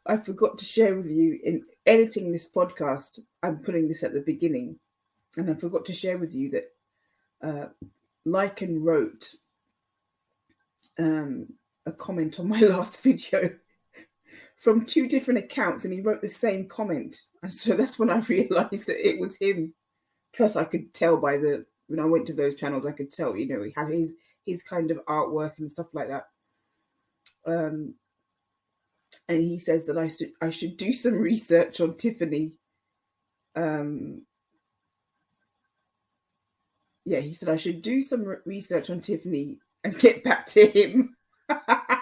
I forgot to share with you in editing this podcast. I'm putting this at the beginning, and I forgot to share with you that Lycan wrote a comment on my last video from 2 different accounts, and he wrote the same comment, and so that's when I realized that it was him. Plus, I could tell when I went to those channels, I could tell, he had his kind of artwork and stuff like that. And he says that I should do some research on Tiffany. He said I should do some research on Tiffany and get back to him. I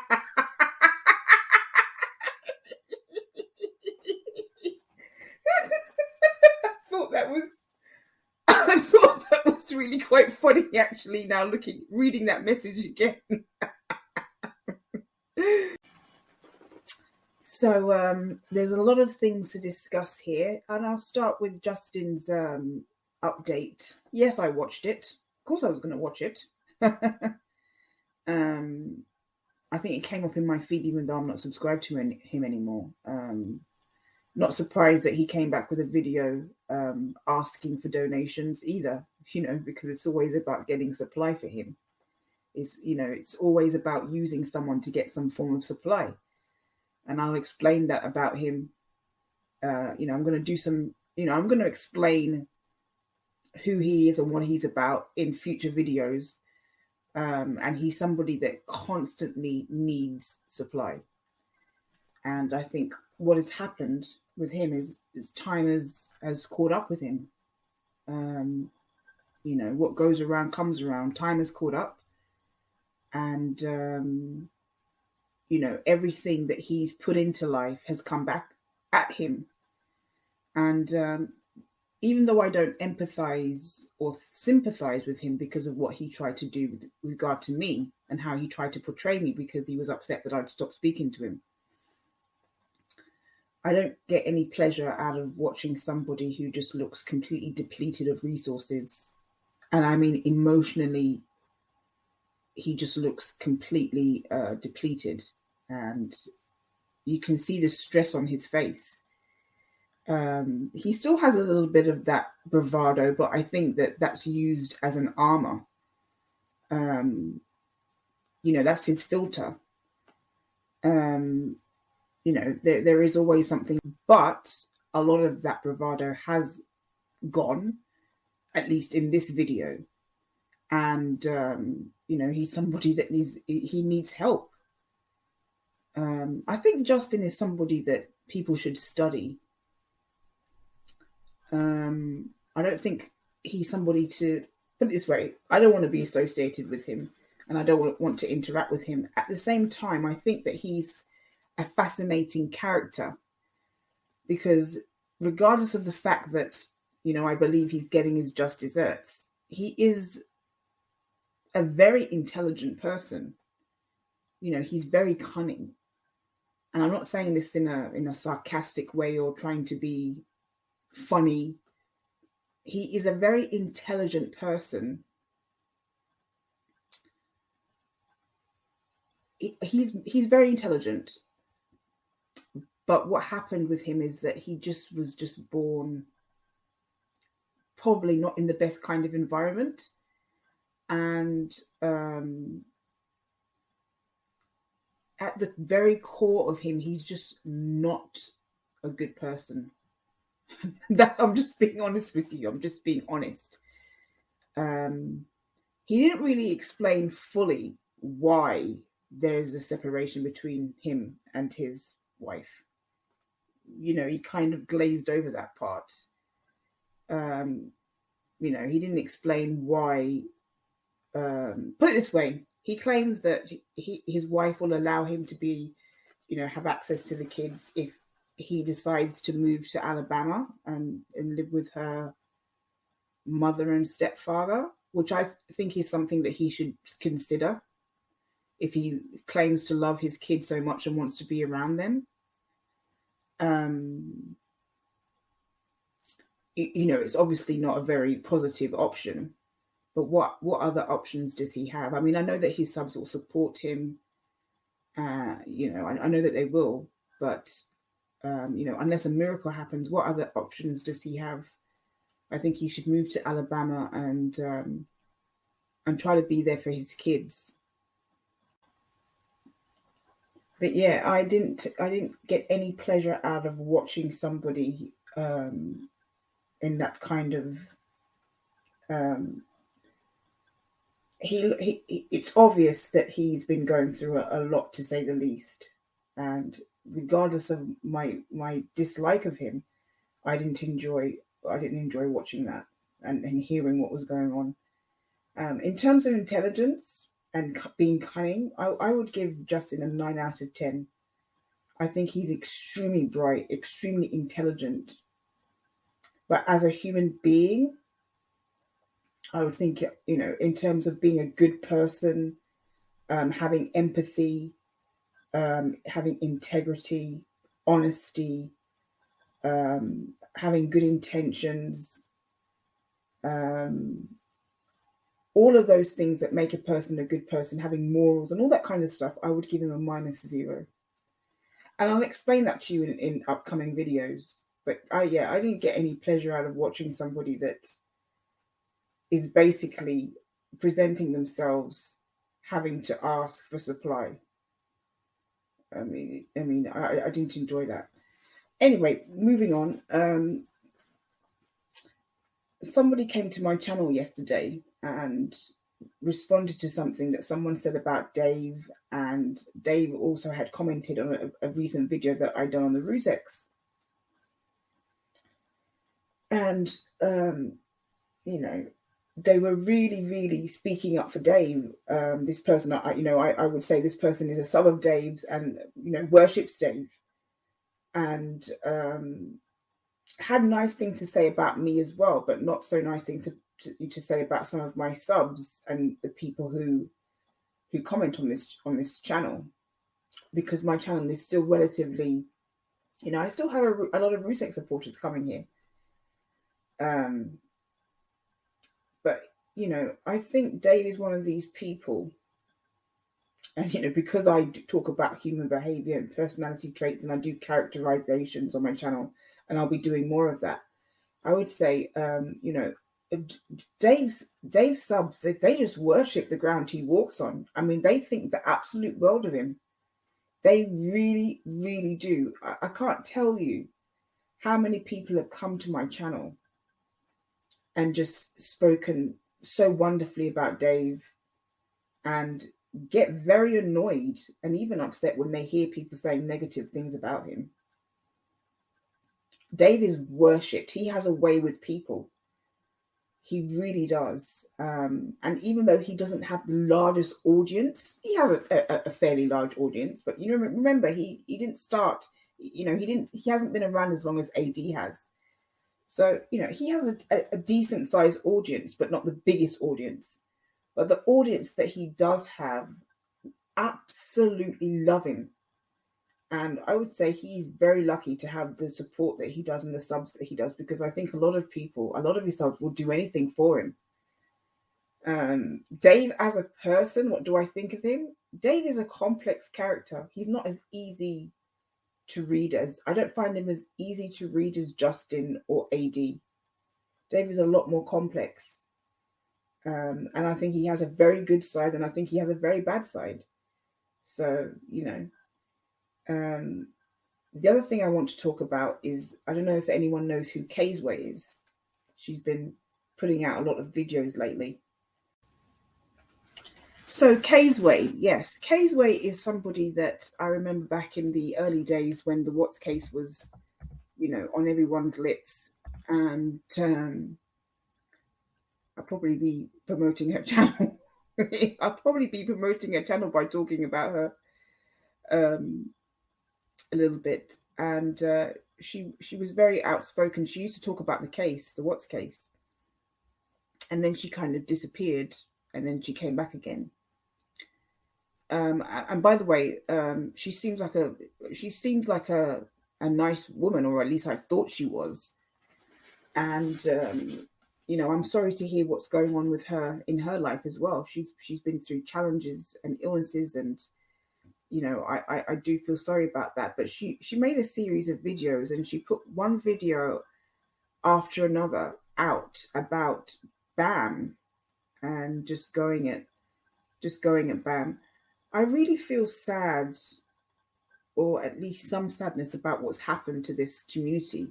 thought that was really quite funny, actually, now reading that message again. So there's a lot of things to discuss here, and I'll start with Justin's update. Yes, I watched it. Of course I was going to watch it. I think it came up in my feed even though I'm not subscribed to him anymore. Not surprised that he came back with a video asking for donations either, because it's always about getting supply for him. It's always about using someone to get some form of supply. And I'll explain that about him. I'm going to do some, I'm going to explain who he is and what he's about in future videos. And he's somebody that constantly needs supply. And I think what has happened with him is time has caught up with him. What goes around comes around. Time has caught up. And, everything that he's put into life has come back at him. And even though I don't empathize or sympathize with him because of what he tried to do with regard to me and how he tried to portray me because he was upset that I'd stopped speaking to him, I don't get any pleasure out of watching somebody who just looks completely depleted of resources. And I mean, emotionally, he just looks completely depleted. And you can see the stress on his face. He still has a little bit of that bravado, but I think that's used as an armor. That's his filter. There is always something, but a lot of that bravado has gone, at least in this video. And, he's somebody that needs help. I think Justin is somebody that people should study. I don't think he's somebody to put it this way. I don't want to be associated with him and I don't want to interact with him. At the same time, I think that he's a fascinating character because regardless of the fact that, I believe he's getting his just desserts, he is a very intelligent person. He's very cunning. And I'm not saying this in a sarcastic way or trying to be funny. He is a very intelligent person. He's very intelligent. But what happened with him is that he was born probably not in the best kind of environment. And at the very core of him, he's just not a good person. I'm just being honest with you. I'm just being honest. He didn't really explain fully why there's a separation between him and his wife. He kind of glazed over that part. He didn't explain why. Put it this way. He claims that his wife will allow him to be, have access to the kids if he decides to move to Alabama and live with her mother and stepfather, which I think is something that he should consider if he claims to love his kids so much and wants to be around them. It's obviously not a very positive option, but what other options does he have? I mean, I know that his subs will support him I know that they will, but unless a miracle happens, what other options does he have? I think he should move to Alabama and try to be there for his kids. But yeah, I didn't get any pleasure out of watching somebody in that kind of it's obvious that he's been going through a lot, to say the least. And regardless of my dislike of him, I didn't enjoy watching that and hearing what was going on. In terms of intelligence and being cunning, I would give Justin a 9 out of 10. I think he's extremely bright, extremely intelligent. But as a human being, I would think, in terms of being a good person, having empathy, having integrity, honesty, having good intentions, all of those things that make a person a good person, having morals and all that kind of stuff, I would give him a -0. And I'll explain that to you in upcoming videos. But I didn't get any pleasure out of watching somebody that is basically presenting themselves having to ask for supply. I didn't enjoy that. Anyway, moving on. Somebody came to my channel yesterday and responded to something that someone said about Dave, and Dave also had commented on a recent video that I'd done on the Rusex. And, they were really, really speaking up for Dave. This person, I would say this person is a sub of Dave's and, worships Dave. And had nice things to say about me as well, but not so nice things to say about some of my subs and the people who comment on this channel, because my channel is still relatively, I still have a lot of Rusex supporters coming here. But I think Dave is one of these people, and because I talk about human behavior and personality traits, and I do characterizations on my channel, and I'll be doing more of that. I would say, Dave's subs, they just worship the ground he walks on. I mean, they think the absolute world of him. They really, really do. I can't tell you how many people have come to my channel and just spoken so wonderfully about Dave, and get very annoyed and even upset when they hear people saying negative things about him. Dave is worshipped. He has a way with people. He really does. And even though he doesn't have the largest audience, he has a fairly large audience. But remember, he didn't start. He hasn't been around as long as AD has. So he has a decent sized audience, but not the biggest audience. But the audience that he does have absolutely love him. And I would say he's very lucky to have the support that he does and the subs that he does, because I think a lot of his subs will do anything for him. Dave as a person, what do I think of him? Dave is a complex character. He's not as easy to read as, I don't find him as easy to read as Justin or AD. Dave is a lot more complex. And I think he has a very good side, and I think he has a very bad side. So, the other thing I want to talk about is, I don't know if anyone knows who Kaysway is. She's been putting out a lot of videos lately. So Kaysway, yes. Kaysway is somebody that I remember back in the early days when the What's Case was, on everyone's lips. And I'll probably be promoting her channel. I'll probably be promoting her channel by talking about her a little bit. And she was very outspoken. She used to talk about the What's Case. And then she kind of disappeared, and then she came back again. And by the way, she seemed like a nice woman, or at least I thought she was. And I'm sorry to hear what's going on with her in her life as well. She's been through challenges and illnesses, and I do feel sorry about that. But she made a series of videos, and she put one video after another out about BAM, and just going at BAM. I really feel sad, or at least some sadness, about what's happened to this community.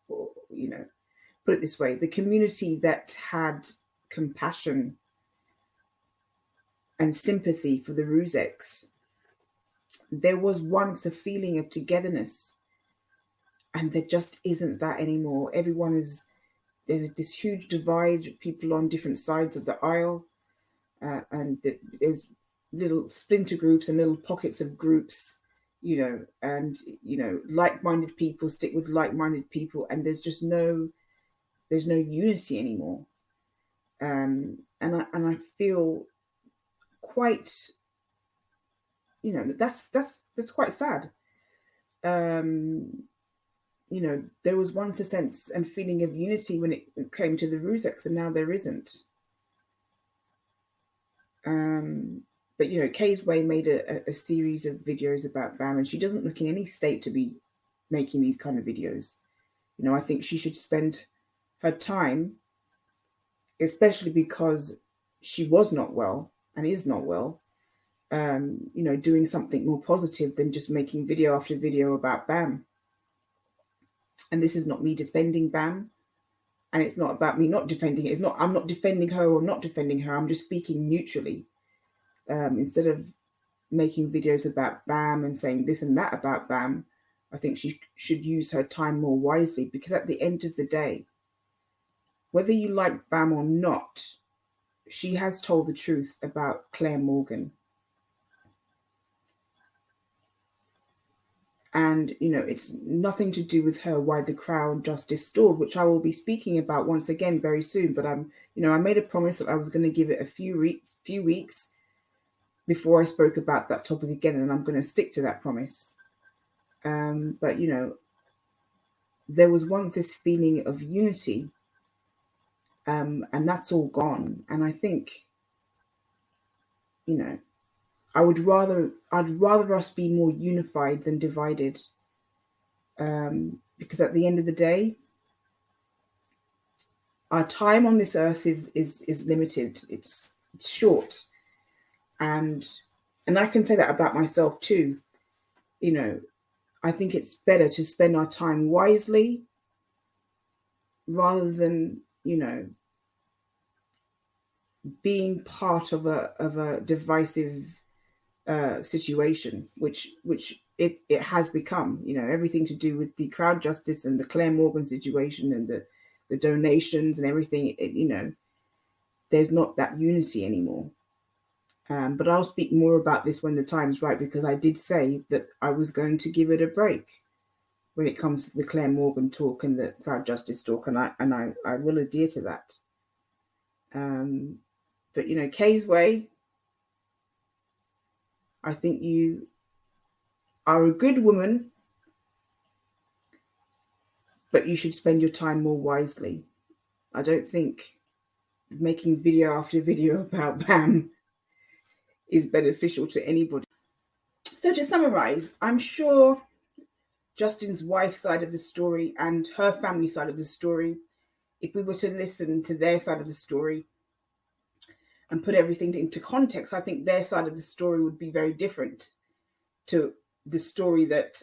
Or, put it this way, the community that had compassion and sympathy for the Rusex. There was once a feeling of togetherness, and there just isn't that anymore. There's this huge divide, people on different sides of the aisle, and there's little splinter groups and little pockets of groups, and like-minded people stick with like-minded people, and there's no unity anymore. And I feel quite, that's quite sad. There was once a sense and feeling of unity when it came to the Rusex, and now there isn't. But Kaysway made a series of videos about BAM, and she doesn't look in any state to be making these kind of videos. I think she should spend her time, especially because she was not well and is not well, doing something more positive than just making video after video about BAM. And this is not me defending BAM, and it's not about me not defending it. I'm not defending her or not defending her. I'm just speaking neutrally. Instead of making videos about BAM and saying this and that about BAM, I think she should use her time more wisely, because at the end of the day, whether you like BAM or not, she has told the truth about Claire Morgan. And, it's nothing to do with her why the Crown Justice stalled, which I will be speaking about once again very soon. But I made a promise that I was going to give it a few weeks before I spoke about that topic again, and I'm going to stick to that promise. But, there was once this feeling of unity, and that's all gone. And I think, I'd rather us be more unified than divided, because at the end of the day, our time on this earth is limited. It's short, and I can say that about myself too. I think it's better to spend our time wisely rather than being part of a divisive situation, which it has become. Everything to do with the Crown Justice and the Claire Morgan situation and the donations and everything. There's not that unity anymore. But I'll speak more about this when the time's right, because I did say that I was going to give it a break when it comes to the Claire Morgan talk and the Crown Justice talk, and I will adhere to that. But Kaysway, I think you are a good woman, but you should spend your time more wisely. I don't think making video after video about BAM is beneficial to anybody. So to summarize, I'm sure Justin's wife's side of the story and her family side of the story, if we were to listen to their side of the story and put everything into context, I think their side of the story would be very different to the story that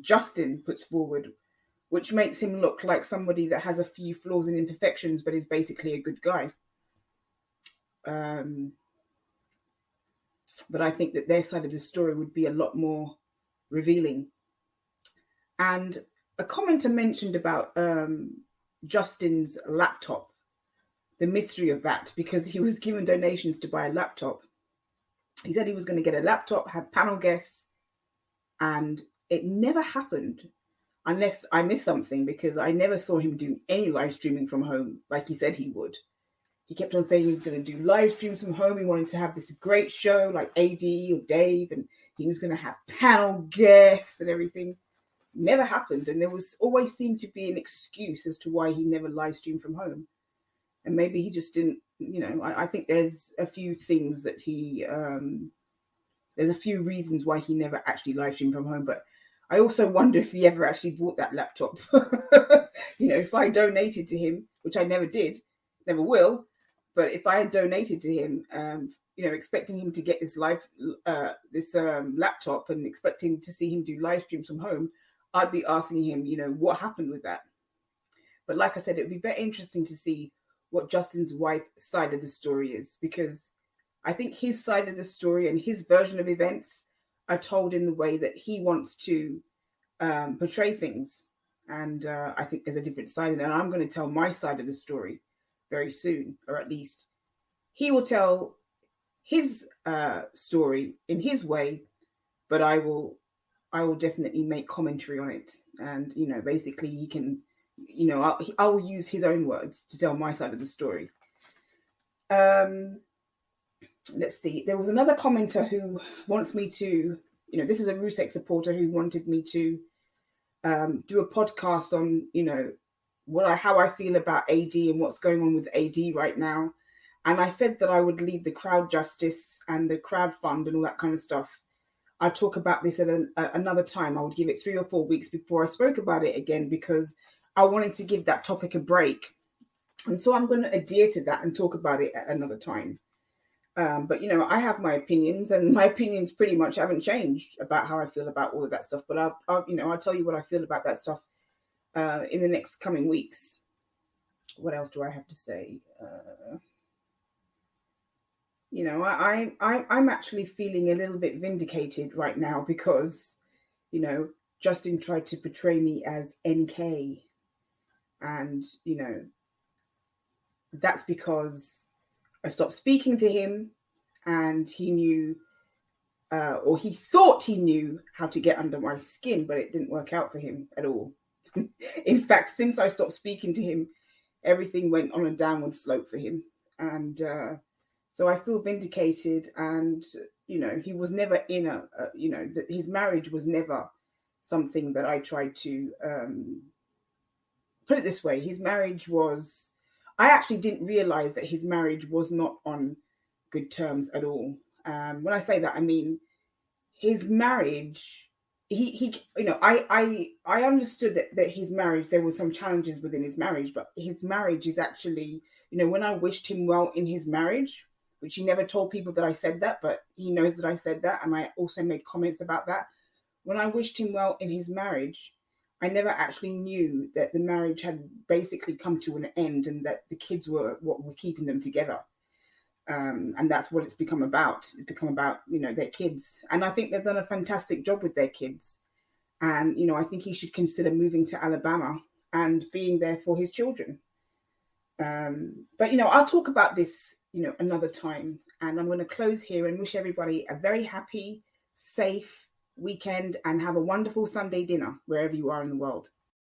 Justin puts forward, which makes him look like somebody that has a few flaws and imperfections, but is basically a good guy. But I think that their side of the story would be a lot more revealing. And a commenter mentioned about Justin's laptop, the mystery of that, because he was given donations to buy a laptop. He said he was going to get a laptop, have panel guests, and it never happened, unless I missed something, because I never saw him do any live streaming from home like he said he would. He kept on saying he was going to do live streams from home. He wanted to have this great show like AD or Dave, and he was going to have panel guests and everything. Never happened. And there was always seemed to be an excuse as to why he never live streamed from home. And maybe he just didn't, I think there's a few things that he there's a few reasons why he never actually live streamed from home. But I also wonder if he ever actually bought that laptop. If I donated to him, which I never did, never will, but if I had donated to him, expecting him to get this laptop and expecting to see him do live streams from home, I'd be asking him, what happened with that? But like I said, it'd be very interesting to see what Justin's wife's side of the story is, because I think his side of the story and his version of events are told in the way that he wants to portray things. And I think there's a different side. And I'm going to tell my side of the story very soon, or at least he will tell his story in his way, but I will definitely make commentary on it. And, basically he can, I will use his own words to tell my side of the story. Let's see. There was another commenter who wants me to, this is a Rusek supporter who wanted me to do a podcast on, how I feel about AD and what's going on with AD right now. And I said that I would leave the crowd justice and the crowd fund and all that kind of stuff. I'd talk about this at another time. I would give it 3 or 4 weeks before I spoke about it again, because I wanted to give that topic a break. And so I'm going to adhere to that and talk about it at another time. But, I have my opinions, and my opinions pretty much haven't changed about how I feel about all of that stuff. But I'll tell you what I feel about that stuff in the next coming weeks. What else do I have to say? I'm actually feeling a little bit vindicated right now because, Justin tried to portray me as NK. And, that's because I stopped speaking to him, and he knew, or he thought he knew how to get under my skin, but it didn't work out for him at all. In fact, since I stopped speaking to him, everything went on a downward slope for him. And so I feel vindicated. And, he was never in his marriage was never something that I tried to, put it this way. His marriage was, I actually didn't realize that his marriage was not on good terms at all. When I say that, I mean, his marriage, I understood that his marriage, there were some challenges within his marriage, but his marriage is actually, when I wished him well in his marriage, which he never told people that I said that, but he knows that I said that. And I also made comments about that. When I wished him well in his marriage, I never actually knew that the marriage had basically come to an end, and that the kids were what were keeping them together. And that's what it's become about. It's become about, their kids. And I think they've done a fantastic job with their kids. And, I think he should consider moving to Alabama and being there for his children. But, I'll talk about this, another time. And I'm going to close here and wish everybody a very happy, safe weekend, and have a wonderful Sunday dinner wherever you are in the world.